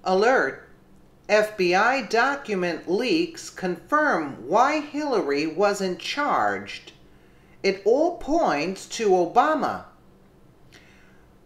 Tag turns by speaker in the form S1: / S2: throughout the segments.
S1: Alert! FBI document leaks confirm why Hillary wasn't charged. It all points to Obama.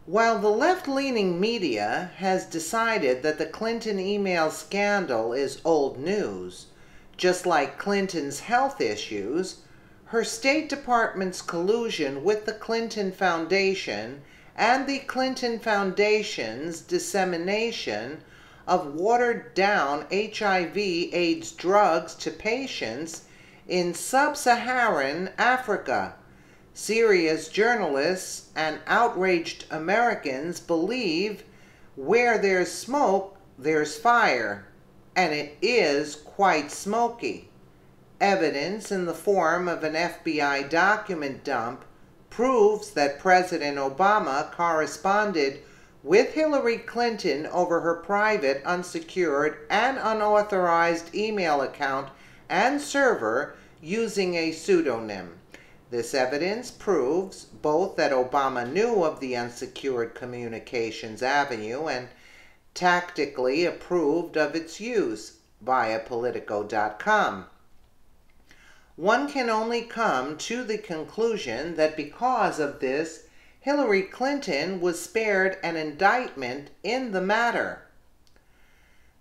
S1: While the left-leaning media has decided that the Clinton email scandal is old news, just like Clinton's health issues, her State Department's collusion with the Clinton Foundation and the Clinton Foundation's dissemination of watered-down HIV/AIDS drugs to patients in sub-Saharan Africa. Serious journalists and outraged Americans believe where there's smoke, there's fire, and it is quite smoky. Evidence in the form of an FBI document dump proves that President Obama corresponded with Hillary Clinton over her private, unsecured, and unauthorized email account and server using a pseudonym. This evidence proves both that Obama knew of the unsecured communications avenue and tactically approved of its use via Politico.com. One can only come to the conclusion that because of this, Hillary Clinton was spared an indictment in the matter.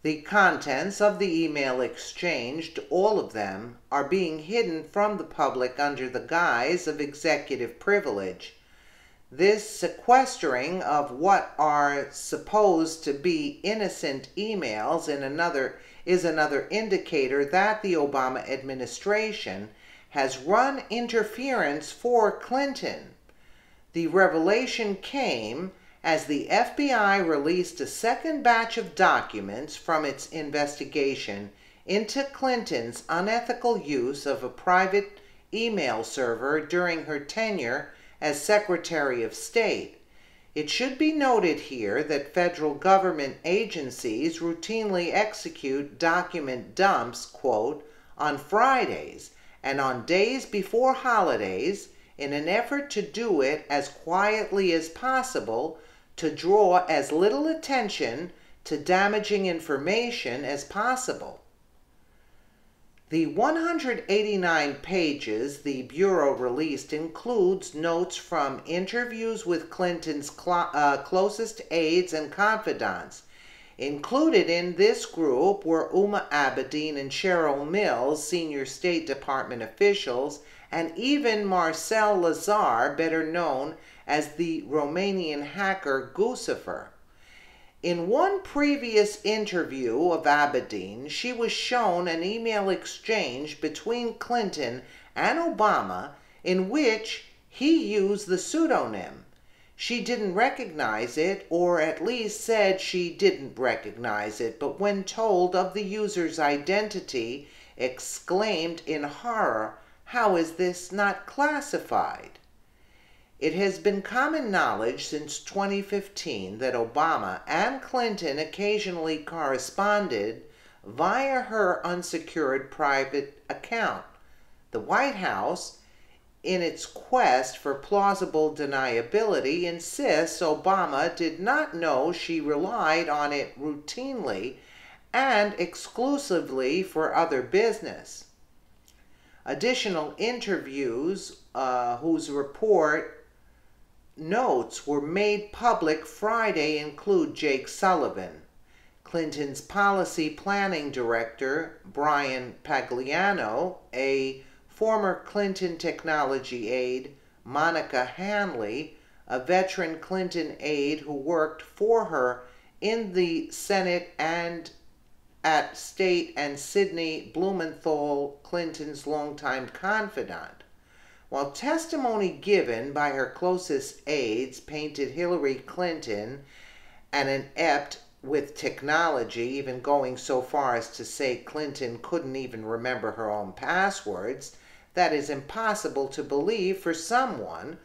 S1: The contents of the email exchanged, all of them, are being hidden from the public under the guise of executive privilege. This sequestering of what are supposed to be innocent emails is another indicator that the Obama administration has run interference for Clinton. The revelation came as the FBI released a second batch of documents from its investigation into Clinton's unethical use of a private email server during her tenure as Secretary of State. It should be noted here that federal government agencies routinely execute document dumps, quote, on Fridays and on days before holidays in an effort to do it as quietly as possible to draw as little attention to damaging information as possible. The 189 pages the Bureau released includes notes from interviews with Clinton's closest aides and confidants. Included in this group were Huma Abedin and Cheryl Mills, senior State Department officials, and even Marcel Lazar, better known as the Romanian hacker Guccifer. In one previous interview of Abedin, she was shown an email exchange between Clinton and Obama in which he used the pseudonym. She didn't recognize it, or at least said she didn't recognize it, but when told of the user's identity, exclaimed in horror, "How is this not classified?" It has been common knowledge since 2015 that Obama and Clinton occasionally corresponded via her unsecured private account. The White House, in its quest for plausible deniability, insists Obama did not know she relied on it routinely and exclusively for other business. Additional interviews whose report notes were made public Friday include Jake Sullivan, Clinton's policy planning director Brian Pagliano, a former Clinton technology aide Monica Hanley, a veteran Clinton aide who worked for her in the Senate and at State, and Sidney Blumenthal, Clinton's longtime confidant. While testimony given by her closest aides painted Hillary Clinton an inept with technology, even going so far as to say Clinton couldn't even remember her own passwords, that is impossible to believe for someone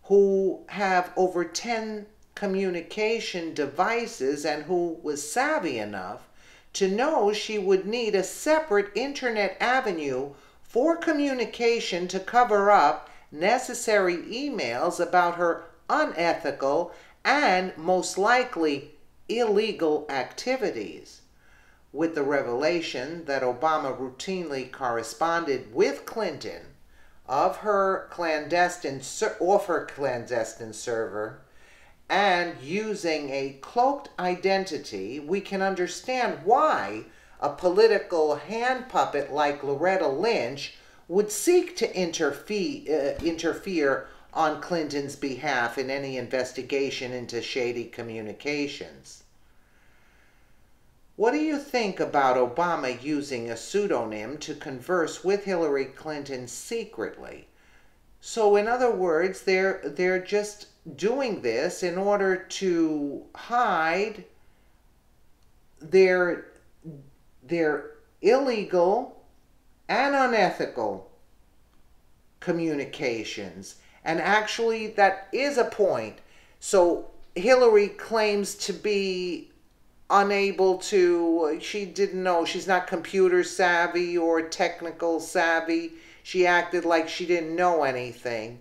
S1: who have over 10 communication devices and who was savvy enough to know she would need a separate internet avenue for communication to cover up necessary emails about her unethical and most likely illegal activities, with the revelation that Obama routinely corresponded with Clinton of her clandestine server and using a cloaked identity. We can understand why a political hand puppet like Loretta Lynch would seek to interfere on Clinton's behalf in any investigation into shady communications. What do you think about Obama using a pseudonym to converse with Hillary Clinton secretly? So in other words, they're just doing this in order to hide their illegal and unethical communications. And actually, that is a point. So Hillary claims to be unable to, she didn't know, she's not computer savvy or technical savvy. She acted like she didn't know anything.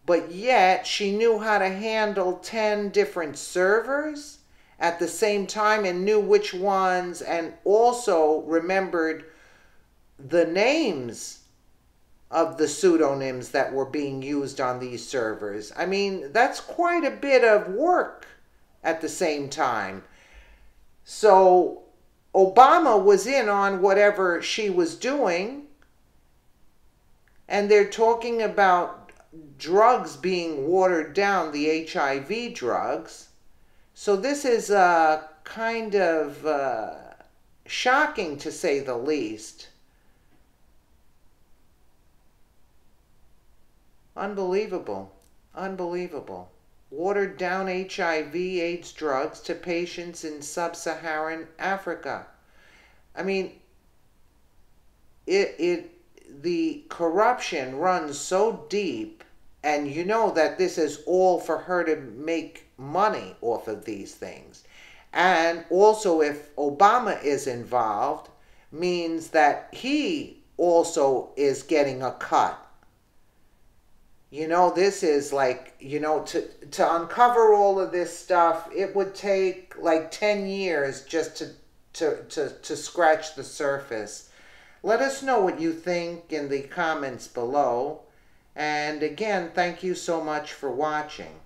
S1: But yet, she knew how to handle 10 different servers at the same time and knew which ones, and also remembered the names of the pseudonyms that were being used on these servers. I mean, that's quite a bit of work at the same time. So Obama was in on whatever she was doing, and they're talking about drugs being watered down, the HIV drugs. So this is kind of shocking, to say the least. Unbelievable. Unbelievable. Watered down HIV/AIDS drugs to patients in sub-Saharan Africa. I mean, the corruption runs so deep, and you know that this is all for her to make money off of these things. And also, if Obama is involved, means that he also is getting a cut. You know, this is like, you know, to uncover all of this stuff, it would take like 10 years just to scratch the surface. Let us know what you think in the comments below. And again, thank you so much for watching.